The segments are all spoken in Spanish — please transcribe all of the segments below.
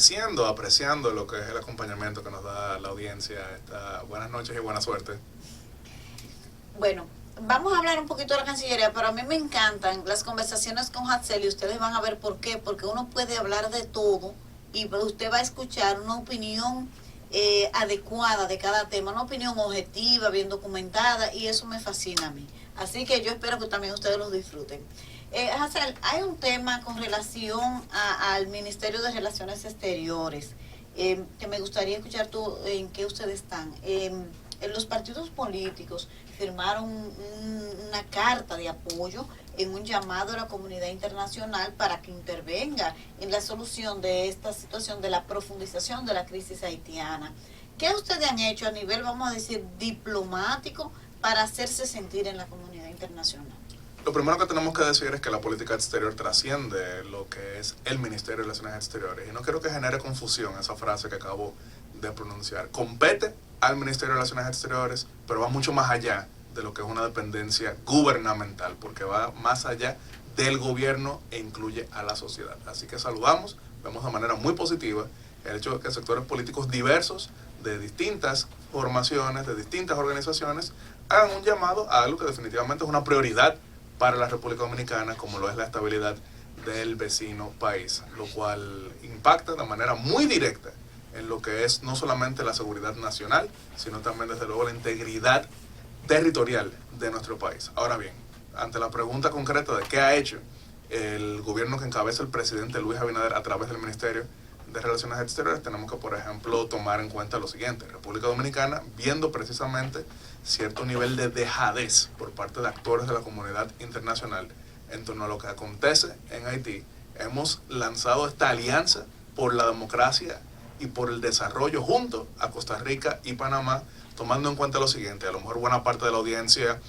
agradeciendo, apreciando lo que es el acompañamiento que nos da la audiencia. Buenas noches y buena suerte. Bueno, vamos a hablar un poquito de la Cancillería, pero a mí me encantan las conversaciones con Hatsel y ustedes van a ver por qué, porque uno puede hablar de todo y usted va a escuchar una opinión adecuada de cada tema, una opinión objetiva, bien documentada, y eso me fascina a mí. Así que yo espero que también ustedes lo disfruten. Hatsel, hay un tema con relación al Ministerio de Relaciones Exteriores, que me gustaría escuchar tú en qué ustedes están. Los partidos políticos firmaron una carta de apoyo en un llamado a la comunidad internacional para que intervenga en la solución de esta situación de la profundización de la crisis haitiana. ¿Qué ustedes han hecho a nivel, vamos a decir, diplomático para hacerse sentir en la comunidad internacional? Lo primero que tenemos que decir es que la política exterior trasciende lo que es el Ministerio de Relaciones Exteriores. Y no quiero que genere confusión esa frase que acabo de pronunciar. Compete al Ministerio de Relaciones Exteriores, pero va mucho más allá de lo que es una dependencia gubernamental, porque va más allá del gobierno e incluye a la sociedad. Así que saludamos, vemos de manera muy positiva el hecho de que sectores políticos diversos, de distintas formaciones, de distintas organizaciones, hagan un llamado a algo que definitivamente es una prioridad para la República Dominicana, como lo es la estabilidad del vecino país, lo cual impacta de manera muy directa en lo que es no solamente la seguridad nacional, sino también desde luego la integridad territorial de nuestro país. Ahora bien, ante la pregunta concreta de qué ha hecho el gobierno que encabeza el presidente Luis Abinader a través del Ministerio de Relaciones Exteriores, tenemos que, por ejemplo, tomar en cuenta lo siguiente. República Dominicana, viendo precisamente cierto nivel de dejadez por parte de actores de la comunidad internacional en torno a lo que acontece en Haití, hemos lanzado esta alianza por la democracia y por el desarrollo junto a Costa Rica y Panamá, tomando en cuenta lo siguiente. A lo mejor buena parte de la audiencia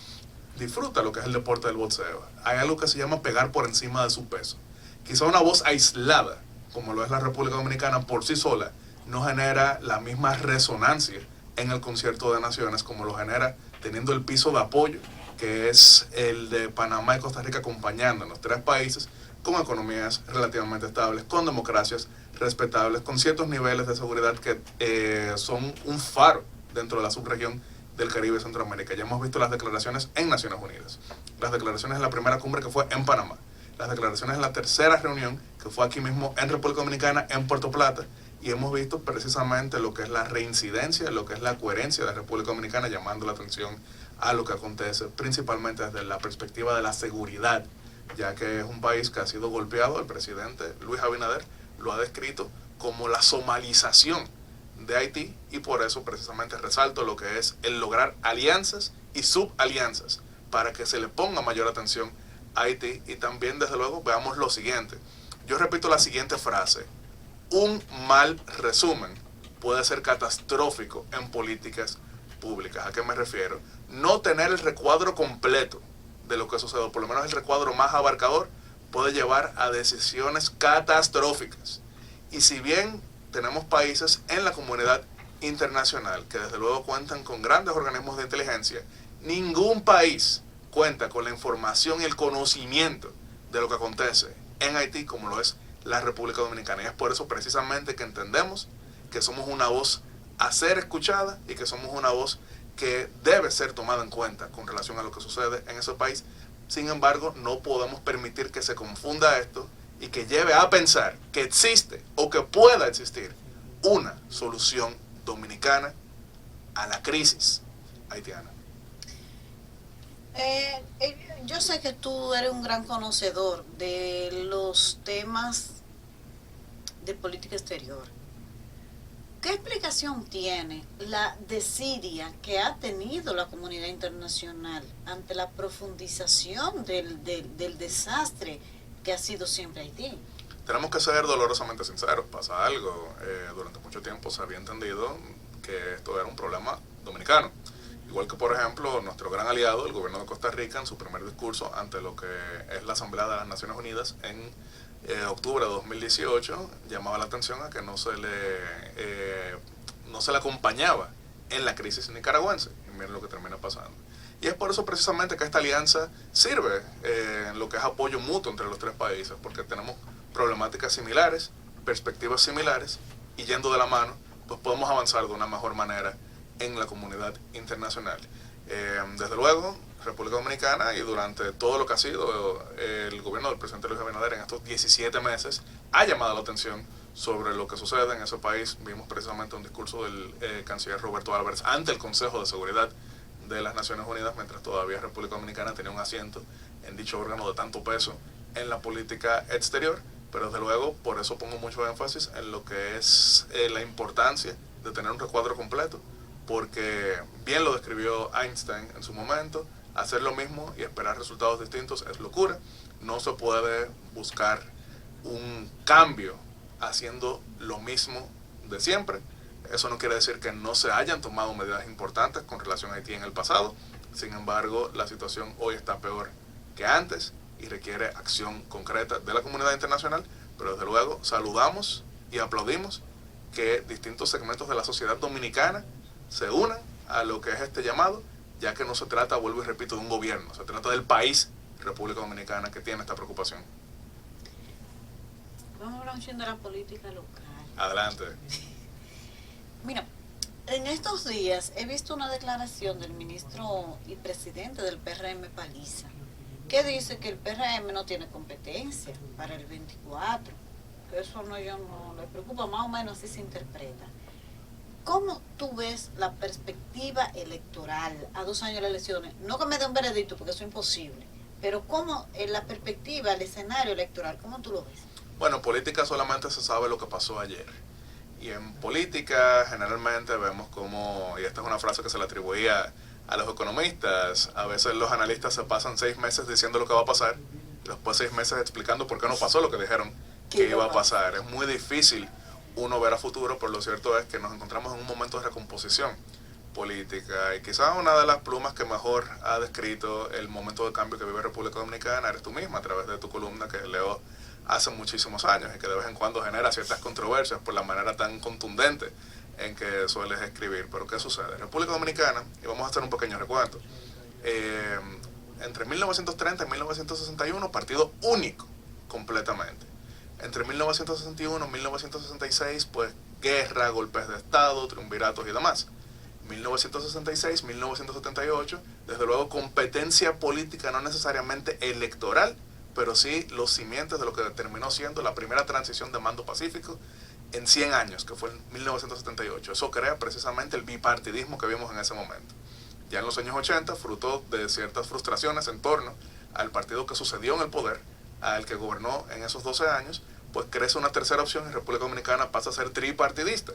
disfruta lo que es el deporte del boxeo. Hay algo que se llama pegar por encima de su peso. Quizá una voz aislada, como lo es la República Dominicana, por sí sola, no genera la misma resonancia en el concierto de naciones como lo genera teniendo el piso de apoyo, que es el de Panamá y Costa Rica, acompañándonos, tres países con economías relativamente estables, con democracias respetables, con ciertos niveles de seguridad que son un faro dentro de la subregión del Caribe y Centroamérica. Ya hemos visto las declaraciones en Naciones Unidas, las declaraciones en la primera cumbre que fue en Panamá, las declaraciones en la tercera reunión que fue aquí mismo en República Dominicana, en Puerto Plata, y hemos visto precisamente lo que es la reincidencia, lo que es la coherencia de la República Dominicana, llamando la atención a lo que acontece, principalmente desde la perspectiva de la seguridad, ya que es un país que ha sido golpeado. El presidente Luis Abinader lo ha descrito como la somalización de Haití, y por eso precisamente resalto lo que es el lograr alianzas y subalianzas para que se le ponga mayor atención a Haití. Y también, desde luego, veamos lo siguiente. Yo repito la siguiente frase: un mal resumen puede ser catastrófico en políticas públicas. ¿A qué me refiero? No tener el recuadro completo de lo que sucede, por lo menos el recuadro más abarcador, puede llevar a decisiones catastróficas. Y si bien tenemos países en la comunidad internacional que desde luego cuentan con grandes organismos de inteligencia, ningún país cuenta con la información y el conocimiento de lo que acontece en Haití como lo es la República Dominicana. Y es por eso precisamente que entendemos que somos una voz a ser escuchada y que somos una voz que debe ser tomada en cuenta con relación a lo que sucede en ese país. Sin embargo, no podemos permitir que se confunda esto y que lleve a pensar que existe o que pueda existir una solución dominicana a la crisis haitiana. Yo sé que tú eres un gran conocedor de los temas de política exterior. ¿Qué explicación tiene la desidia que ha tenido la comunidad internacional ante la profundización del desastre que ha sido siempre Haití? Tenemos que ser dolorosamente sinceros. Pasa algo. Durante mucho tiempo se había entendido que esto era un problema dominicano. Igual que, por ejemplo, nuestro gran aliado, el gobierno de Costa Rica, en su primer discurso ante lo que es la Asamblea de las Naciones Unidas en octubre de 2018, llamaba la atención a que no se le acompañaba en la crisis nicaragüense. Y miren lo que termina pasando. Y es por eso precisamente que esta alianza sirve en lo que es apoyo mutuo entre los tres países, porque tenemos problemáticas similares, perspectivas similares y yendo de la mano, pues podemos avanzar de una mejor manera en la comunidad internacional. Desde luego, República Dominicana y durante todo lo que ha sido el gobierno del presidente Luis Abinader en estos 17 meses ha llamado la atención sobre lo que sucede en ese país. Vimos precisamente un discurso del canciller Roberto Álvarez ante el Consejo de Seguridad de las Naciones Unidas, mientras todavía República Dominicana tenía un asiento en dicho órgano de tanto peso en la política exterior. Pero desde luego, por eso pongo mucho énfasis en lo que es la importancia de tener un recuadro completo, porque bien lo describió Einstein en su momento, hacer lo mismo y esperar resultados distintos es locura. No se puede buscar un cambio haciendo lo mismo de siempre. Eso no quiere decir que no se hayan tomado medidas importantes con relación a Haití en el pasado. Sin embargo, la situación hoy está peor que antes y requiere acción concreta de la comunidad internacional, pero desde luego saludamos y aplaudimos que distintos segmentos de la sociedad dominicana se unan a lo que es este llamado, ya que no se trata, vuelvo y repito, de un gobierno, se trata del país, República Dominicana, que tiene esta preocupación. Vamos a hablar un chin de la política local. Adelante. Mira, en estos días he visto una declaración del ministro y presidente del PRM, Paliza, que dice que el PRM no tiene competencia para el 24. Que eso no, yo no le preocupa, más o menos así se interpreta. ¿Cómo tú ves la perspectiva electoral a 2 años de las elecciones? No que me dé un veredicto, porque eso es imposible, pero ¿cómo en la perspectiva, el escenario electoral, cómo tú lo ves? Bueno, en política solamente se sabe lo que pasó ayer. Y en política generalmente vemos como, y esta es una frase que se le atribuía a los economistas, a veces los analistas se pasan 6 meses diciendo lo que va a pasar, y después 6 meses explicando por qué no pasó lo que dijeron que iba a pasar. Es muy difícil uno ver a futuro, pero lo cierto es que nos encontramos en un momento de recomposición política, y quizás una de las plumas que mejor ha descrito el momento de cambio que vive República Dominicana eres tú misma, a través de tu columna que leo hace muchísimos años y que de vez en cuando genera ciertas controversias por la manera tan contundente en que sueles escribir. Pero ¿qué sucede? República Dominicana, y vamos a hacer un pequeño recuento, entre 1930 y 1961 partido único completamente. Entre 1961 y 1966 pues guerra, golpes de estado, triunviratos y demás. 1966, 1978, desde luego competencia política no necesariamente electoral, pero sí los cimientos de lo que terminó siendo la primera transición de mando pacífico en 100 años, que fue en 1978. Eso crea precisamente el bipartidismo que vimos en ese momento. Ya en los años 80, fruto de ciertas frustraciones en torno al partido que sucedió en el poder, al que gobernó en esos 12 años, pues crece una tercera opción y República Dominicana pasa a ser tripartidista.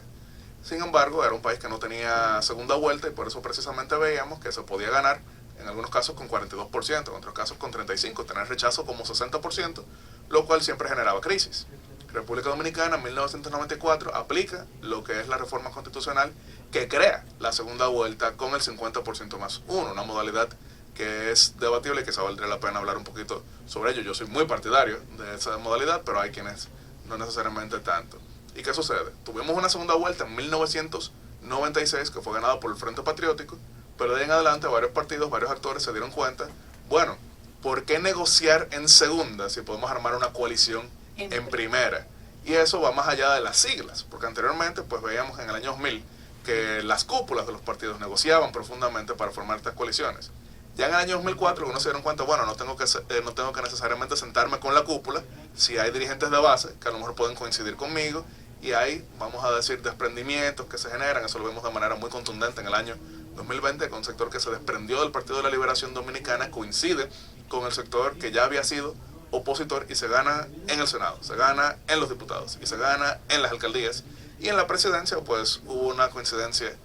Sin embargo, era un país que no tenía segunda vuelta y por eso precisamente veíamos que se podía ganar en algunos casos con 42%, en otros casos con 35%, tener rechazo como 60%, lo cual siempre generaba crisis. República Dominicana en 1994 aplica lo que es la reforma constitucional que crea la segunda vuelta con el 50% más uno, una modalidad que es debatible y que se valdría la pena hablar un poquito sobre ello. Yo soy muy partidario de esa modalidad, pero hay quienes no necesariamente tanto. ¿Y qué sucede? Tuvimos una segunda vuelta en 1996 que fue ganada por el Frente Patriótico, pero de ahí en adelante varios partidos, varios actores se dieron cuenta, bueno, ¿por qué negociar en segunda si podemos armar una coalición en primera? Y eso va más allá de las siglas, porque anteriormente pues veíamos en el año 2000 que las cúpulas de los partidos negociaban profundamente para formar estas coaliciones. Ya en el año 2004 uno se dieron cuenta, bueno, no tengo que necesariamente sentarme con la cúpula, si hay dirigentes de base que a lo mejor pueden coincidir conmigo, y hay, vamos a decir, desprendimientos que se generan. Eso lo vemos de manera muy contundente en el año 2020 con un sector que se desprendió del Partido de la Liberación Dominicana, coincide con el sector que ya había sido opositor y se gana en el Senado, se gana en los diputados y se gana en las alcaldías, y en la presidencia pues hubo una coincidencia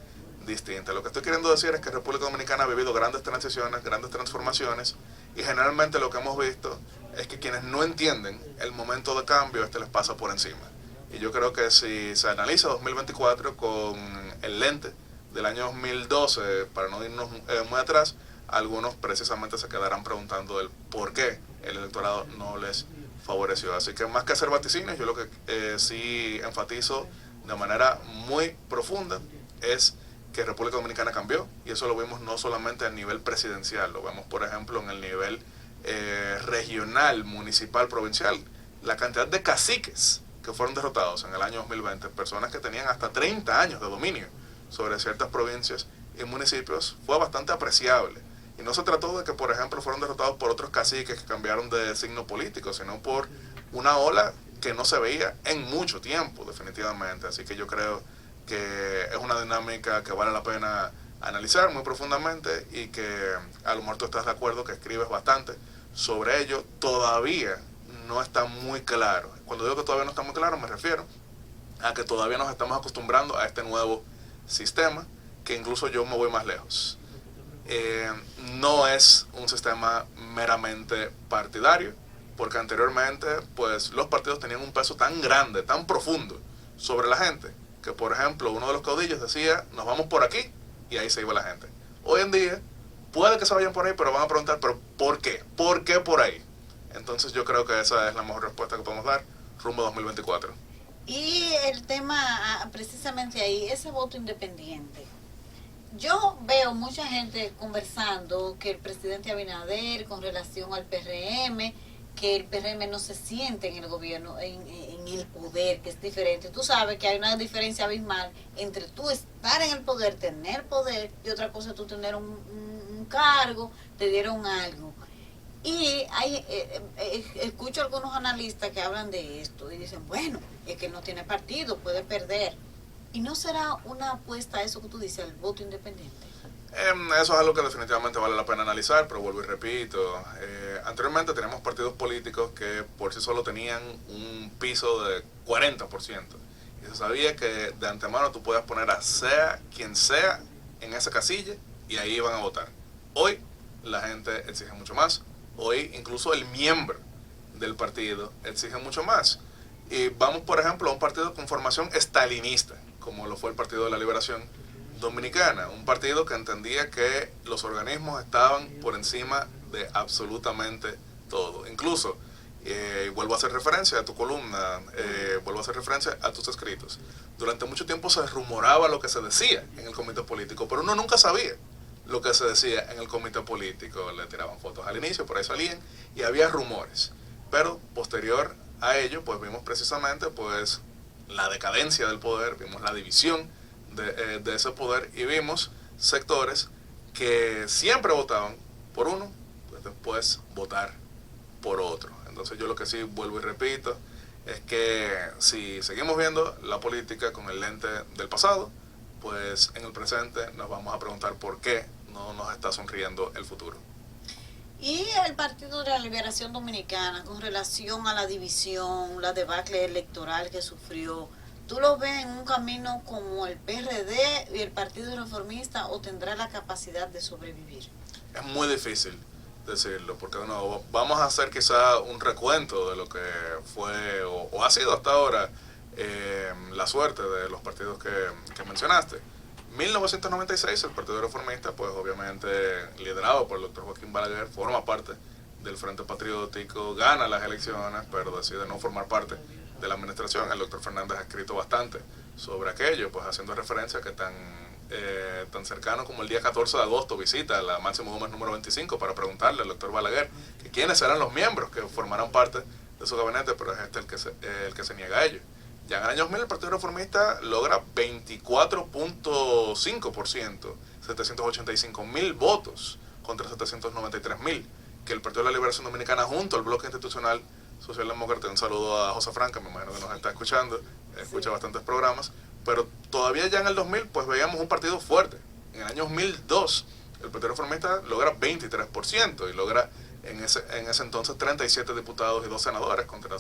distinta. Lo que estoy queriendo decir es que República Dominicana ha vivido grandes transiciones, grandes transformaciones, y generalmente lo que hemos visto es que quienes no entienden el momento de cambio, les pasa por encima. Y yo creo que si se analiza 2024 con el lente del año 2012, para no irnos muy atrás, algunos precisamente se quedarán preguntando el por qué el electorado no les favoreció. Así que más que hacer vaticinios, yo lo que sí enfatizo de manera muy profunda es que República Dominicana cambió, y eso lo vemos no solamente a nivel presidencial, lo vemos por ejemplo en el nivel regional, municipal, provincial. La cantidad de caciques que fueron derrotados en el año 2020, personas que tenían hasta 30 años de dominio sobre ciertas provincias y municipios, fue bastante apreciable. Y no se trató de que, por ejemplo, fueron derrotados por otros caciques que cambiaron de signo político, sino por una ola que no se veía en mucho tiempo, definitivamente. Así que yo creo que es una dinámica que vale la pena analizar muy profundamente y que a lo mejor tú estás de acuerdo, que escribes bastante sobre ello. Todavía no está muy claro. Cuando digo que todavía no está muy claro, me refiero a que todavía nos estamos acostumbrando a este nuevo sistema, que incluso yo me voy más lejos. No es un sistema meramente partidario, porque anteriormente pues los partidos tenían un peso tan grande, tan profundo sobre la gente, que por ejemplo uno de los caudillos decía, nos vamos por aquí, y ahí se iba la gente. Hoy en día puede que se vayan por ahí, pero van a preguntar, ¿pero por qué? ¿Por qué por ahí? Entonces yo creo que esa es la mejor respuesta que podemos dar rumbo a 2024. Y el tema, precisamente ahí, ese voto independiente. Yo veo mucha gente conversando que el presidente Abinader con relación al PRM, que el PRM no se siente en el gobierno, en el poder, que es diferente. Tú sabes que hay una diferencia abismal entre tú estar en el poder, tener poder, y otra cosa tú tener un cargo, te dieron algo. Y escucho algunos analistas que hablan de esto y dicen, bueno, es que no tiene partido, puede perder. ¿Y no será una apuesta a eso que tú dices, al voto independiente? Eso es algo que definitivamente vale la pena analizar, pero vuelvo y repito, anteriormente teníamos partidos políticos que por sí solo tenían un piso de 40%, y se sabía que de antemano tú podías poner a sea quien sea en esa casilla y ahí iban a votar. Hoy la gente exige mucho más, hoy incluso el miembro del partido exige mucho más. Y vamos, por ejemplo, a un partido con formación estalinista, como lo fue el Partido de la Liberación Dominicana, un partido que entendía que los organismos estaban por encima de absolutamente todo. Incluso, vuelvo a hacer referencia a tu columna, vuelvo a hacer referencia a tus escritos. Durante mucho tiempo se rumoraba lo que se decía en el comité político, pero uno nunca sabía lo que se decía en el comité político. Le tiraban fotos al inicio, por ahí salían, y había rumores. Pero posterior a ello, pues vimos precisamente pues la decadencia del poder, vimos la división de ese poder, y vimos sectores que siempre votaban por uno, pues después votar por otro. Entonces yo lo que sí vuelvo y repito es que si seguimos viendo la política con el lente del pasado, pues en el presente nos vamos a preguntar por qué no nos está sonriendo el futuro. Y el Partido de la Liberación Dominicana, con relación a la división, la debacle electoral que sufrió, ¿tú lo ves en un camino como el PRD y el Partido Reformista, o tendrá la capacidad de sobrevivir? Es muy difícil decirlo, porque de nuevo, vamos a hacer quizá un recuento de lo que fue o ha sido hasta ahora la suerte de los partidos que mencionaste. 1996 el Partido Reformista, pues obviamente liderado por el doctor Joaquín Balaguer, forma parte del Frente Patriótico, gana las elecciones, pero decide no formar parte de la administración. El doctor Fernández ha escrito bastante sobre aquello, pues haciendo referencia a que tan cercano como el día 14 de agosto visita la Máximo Gómez número 25 para preguntarle al doctor Balaguer que quiénes serán los miembros que formarán parte de su gabinete, pero es este el que se niega a ello. Ya en el año 2000 el Partido Reformista logra 24.5%, 785.000 votos contra 793.000, que el Partido de la Liberación Dominicana junto al Bloque Institucional Socialdemócrata, un saludo a José Franca, me imagino que nos está escuchando, escucha bastantes programas, pero todavía ya en el 2000 pues veíamos un partido fuerte. En el año 2002 el Partido Reformista logra 23% y logra en ese entonces 37 diputados y 2 senadores contra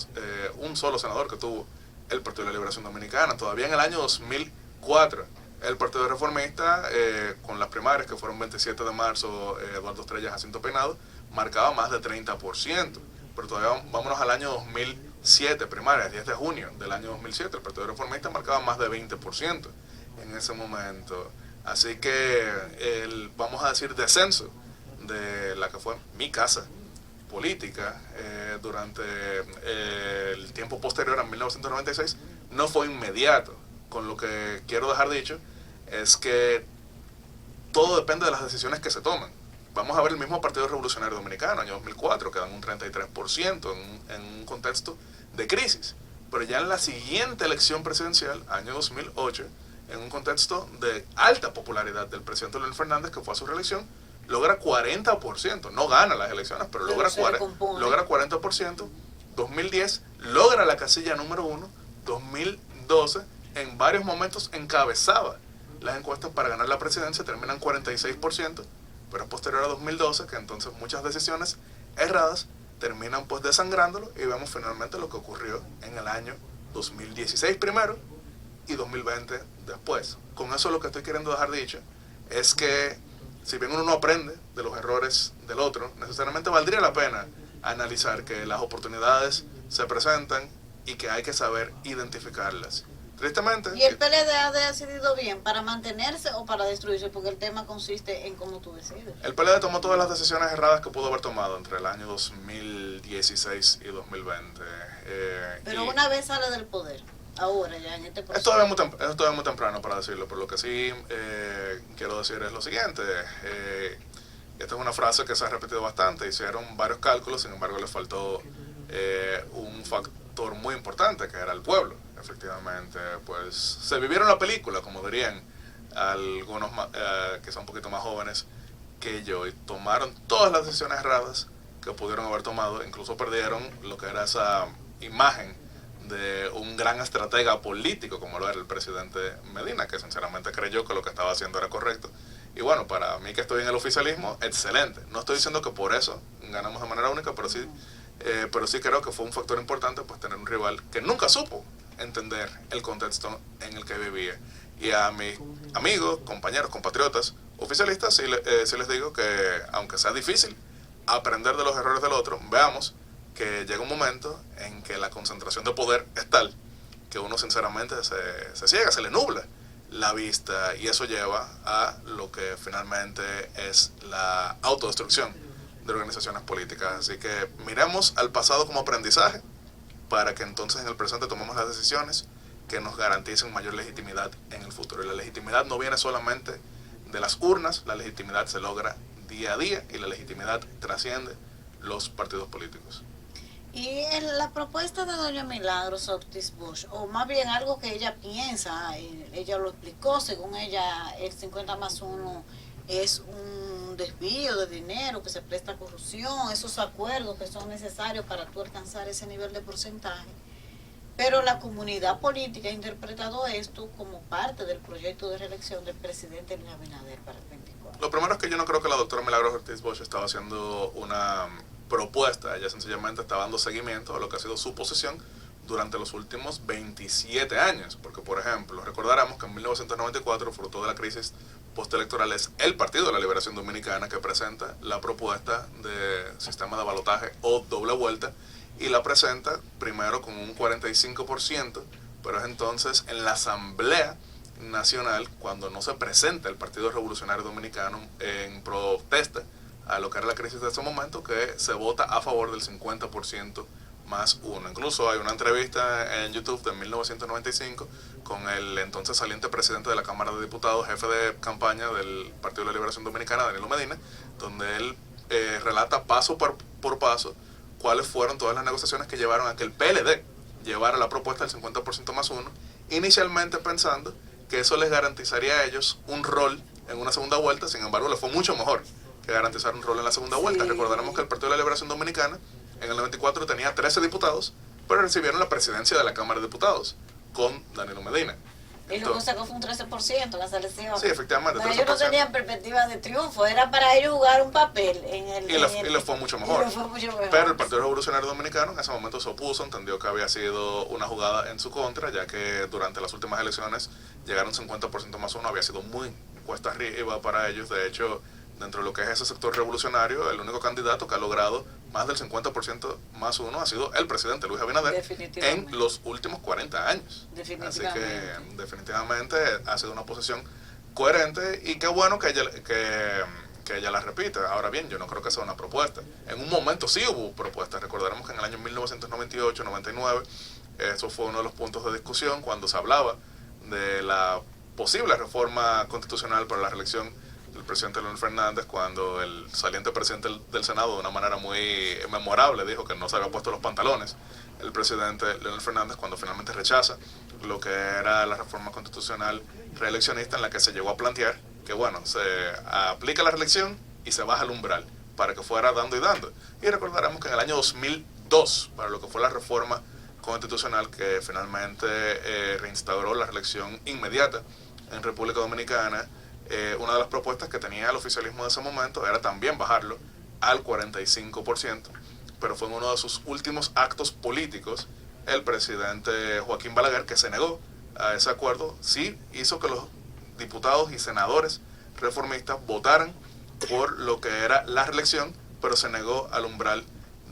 un solo senador que tuvo el Partido de la Liberación Dominicana. Todavía en el año 2004 el Partido Reformista, con las primarias que fueron 27 de marzo, Eduardo Estrella, Jacinto Peinado, marcaba más de 30%. Pero todavía vámonos al año 2007, primarias, 10 de junio del año 2007, el Partido Reformista marcaba más de 20% en ese momento. Así que vamos a decir, descenso de la que fue mi casa política durante el tiempo posterior a 1996 no fue inmediato. Con lo que quiero dejar dicho es que todo depende de las decisiones que se toman. Vamos a ver el mismo Partido Revolucionario Dominicano, año 2004, que dan un 33% en un contexto de crisis. pero ya en la siguiente elección presidencial, año 2008, en un contexto de alta popularidad del presidente Leonel Fernández, que fue a su reelección, logra 40%, no gana las elecciones, pero logra 40%, 2010 logra la casilla número 1, 2012 en varios momentos encabezaba las encuestas para ganar la presidencia, terminan 46%, pero es posterior a 2012 que entonces muchas decisiones erradas terminan pues desangrándolo y vemos finalmente lo que ocurrió en el año 2016 primero y 2020 después. Con eso lo que estoy queriendo dejar dicho es que si bien uno no aprende de los errores del otro, necesariamente valdría la pena analizar que las oportunidades se presentan y que hay que saber identificarlas. Tristemente. ¿Y el PLD ha decidido bien para mantenerse o para destruirse? Porque el tema consiste en cómo tú decides. El PLD tomó todas las decisiones erradas que pudo haber tomado entre el año 2016 y 2020. Pero una vez sale del poder, ahora ya en este proceso. Es todavía muy temprano para decirlo, pero lo que sí quiero decir es lo siguiente. Esta es una frase que se ha repetido bastante, hicieron varios cálculos, sin embargo le faltó un factor muy importante, que era el pueblo. Efectivamente, pues se vivieron la película, como dirían algunos que son un poquito más jóvenes que yo, y tomaron todas las decisiones erradas que pudieron haber tomado, incluso perdieron lo que era esa imagen de un gran estratega político como lo era el presidente Medina, que sinceramente creyó que lo que estaba haciendo era correcto. Y bueno, para mí que estoy en el oficialismo, excelente. No estoy diciendo que por eso ganamos de manera única, pero sí creo que fue un factor importante pues tener un rival que nunca supo entender el contexto en el que vivía. Y a mis amigos, compañeros, compatriotas, oficialistas, sí les digo que aunque sea difícil aprender de los errores del otro, veamos que llega un momento en que la concentración de poder es tal que uno sinceramente se ciega, se le nubla la vista, y eso lleva a lo que finalmente es la autodestrucción de organizaciones políticas. Así que miremos al pasado como aprendizaje para que entonces en el presente tomemos las decisiones que nos garanticen mayor legitimidad en el futuro. Y la legitimidad no viene solamente de las urnas, la legitimidad se logra día a día y la legitimidad trasciende los partidos políticos. Y en la propuesta de doña Milagros Ortiz Bosch, o más bien algo que ella piensa, ella lo explicó, según ella el 50+1 es un desvío de dinero que se presta a corrupción, esos acuerdos que son necesarios para tú alcanzar ese nivel de porcentaje. Pero la comunidad política ha interpretado esto como parte del proyecto de reelección del presidente Luis Abinader para el 24. Lo primero es que yo no creo que la doctora Milagros Ortiz Bosch estaba haciendo una propuesta, ella sencillamente estaba dando seguimiento a lo que ha sido su posición durante los últimos 27 años, porque por ejemplo, recordaremos que en 1994, fruto de la crisis postelectoral, es el Partido de la Liberación Dominicana que presenta la propuesta de sistema de balotaje o doble vuelta, y la presenta primero con un 45%, pero es entonces en la Asamblea Nacional cuando no se presenta el Partido Revolucionario Dominicano en protesta a lo que era la crisis de ese momento, que se vota a favor del 50% más uno. Incluso hay una entrevista en YouTube de 1995 con el entonces saliente presidente de la Cámara de Diputados, jefe de campaña del Partido de la Liberación Dominicana, Danilo Medina, donde él relata paso por paso cuáles fueron todas las negociaciones que llevaron a que el PLD llevara la propuesta del 50% más uno, inicialmente pensando que eso les garantizaría a ellos un rol en una segunda vuelta. Sin embargo, le fue mucho mejor que garantizar un rol en la segunda vuelta. Recordaremos que el Partido de la Liberación Dominicana en el 94 tenía 13 diputados, pero recibieron la presidencia de la Cámara de Diputados con Danilo Medina. Y luego sacó fue un 13% las elecciones. Sí, efectivamente. Pero ellos no tenían perspectiva de triunfo, era para ellos jugar un papel en el... Y les fue mucho mejor. Pero el Partido Revolucionario Dominicano en ese momento se opuso, entendió que había sido una jugada en su contra, ya que durante las últimas elecciones llegaron 50% más uno, había sido muy cuesta arriba para ellos. De hecho, dentro de lo que es ese sector revolucionario, el único candidato que ha logrado más del 50% más uno ha sido el presidente Luis Abinader en los últimos 40 años. Así que definitivamente ha sido una posición coherente, y qué bueno que ella la repita. Ahora bien, yo no creo que sea una propuesta. En un momento sí hubo propuestas. Recordaremos que en el año 1998-99 eso fue uno de los puntos de discusión cuando se hablaba de la posible reforma constitucional para la reelección del presidente Leonel Fernández, cuando el saliente presidente del Senado, de una manera muy memorable, dijo que no se había puesto los pantalones el presidente Leonel Fernández, cuando finalmente rechaza lo que era la reforma constitucional reeleccionista, en la que se llegó a plantear que, bueno, se aplica la reelección y se baja el umbral para que fuera dando y dando. Y recordaremos que en el año 2002, para lo que fue la reforma constitucional que finalmente reinstauró la reelección inmediata en República Dominicana, una de las propuestas que tenía el oficialismo de ese momento era también bajarlo al 45%, pero fue en uno de sus últimos actos políticos el presidente Joaquín Balaguer, que se negó a ese acuerdo, sí hizo que los diputados y senadores reformistas votaran por lo que era la reelección, pero se negó al umbral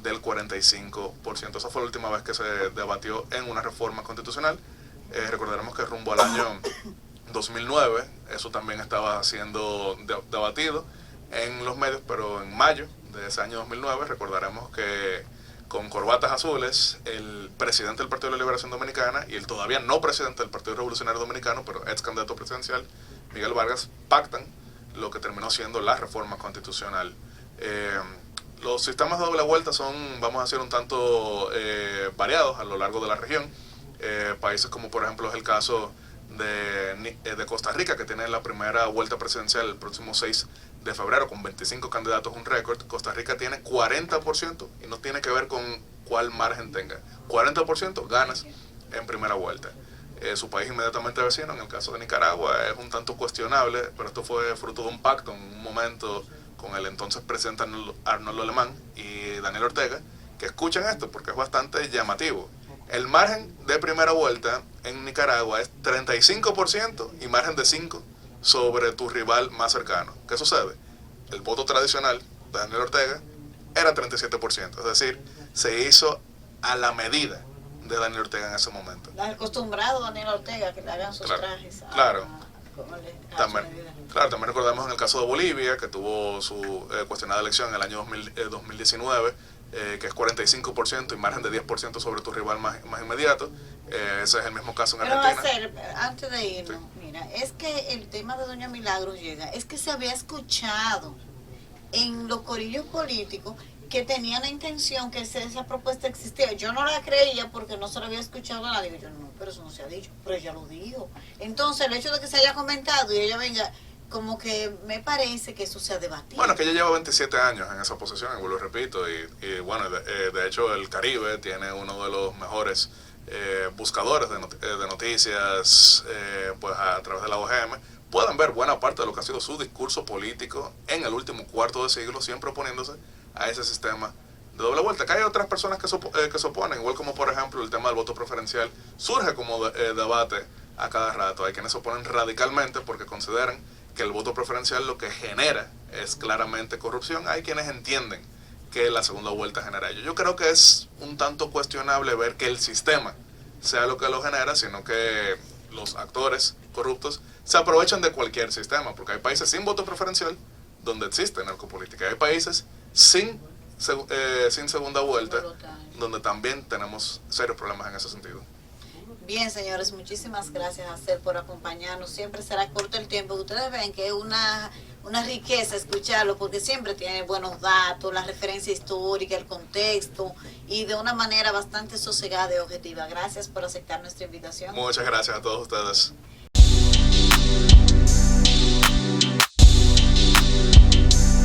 del 45%. Esa fue la última vez que se debatió en una reforma constitucional. Recordaremos que rumbo al año 2009, eso también estaba siendo debatido en los medios, pero en mayo de ese año 2009 recordaremos que con corbatas azules el presidente del Partido de la Liberación Dominicana y el todavía no presidente del Partido Revolucionario Dominicano, pero ex candidato presidencial, Miguel Vargas, pactan lo que terminó siendo la reforma constitucional. Los sistemas de doble vuelta son, vamos a decir, un tanto variados a lo largo de la región. Países como por ejemplo es el caso de Costa Rica, que tiene la primera vuelta presidencial el próximo 6 de febrero con 25 candidatos, un récord. Costa Rica tiene 40% y no tiene que ver con cuál margen tenga. 40% ganas en primera vuelta. Su país inmediatamente vecino, en el caso de Nicaragua, es un tanto cuestionable, pero esto fue fruto de un pacto en un momento con el entonces presidente Arnoldo Alemán y Daniel Ortega, que escuchen esto porque es bastante llamativo. El margen de primera vuelta en Nicaragua es 35% y margen de 5 sobre tu rival más cercano. ¿Qué sucede? El voto tradicional de Daniel Ortega era 37%, es decir, se hizo a la medida de Daniel Ortega en ese momento. Acostumbrado Daniel Ortega que le hagan sus trajes. Claro. También recordamos en el caso de Bolivia, que tuvo su cuestionada elección en el año 2019, que es 45% y margen de 10% sobre tu rival más inmediato. Ese es el mismo caso en Argentina. Pero antes de irnos, sí. Mira, es que el tema de Doña Milagros llega, es que se había escuchado en los corillos políticos que tenían la intención que esa propuesta existía. Yo no la creía porque no se la había escuchado a nadie. Yo no, pero eso no se ha dicho, pero ella lo dijo. Entonces el hecho de que se haya comentado y ella venga, como que me parece que eso se ha debatido. Bueno, que ella lleva 27 años en esa posición, y lo repito, y bueno, de hecho el Caribe tiene uno de los mejores buscadores de noticias pues a través de la OGM. Pueden ver buena parte de lo que ha sido su discurso político en el último cuarto de siglo, siempre oponiéndose a ese sistema de doble vuelta. Que hay otras personas que se oponen, igual como por ejemplo el tema del voto preferencial surge como debate a cada rato. Hay quienes se oponen radicalmente porque consideran que el voto preferencial lo que genera es claramente corrupción. Hay quienes entienden que la segunda vuelta genera ello. Yo creo que es un tanto cuestionable ver que el sistema sea lo que lo genera, sino que los actores corruptos se aprovechan de cualquier sistema, porque hay países sin voto preferencial donde existe narcopolítica, hay países sin segunda vuelta donde también tenemos serios problemas en ese sentido. Bien, señores, muchísimas gracias a Acel por acompañarnos. Siempre será corto el tiempo. Ustedes ven que es una riqueza escucharlo porque siempre tiene buenos datos, la referencia histórica, el contexto y de una manera bastante sosegada y objetiva. Gracias por aceptar nuestra invitación. Muchas gracias a todos ustedes.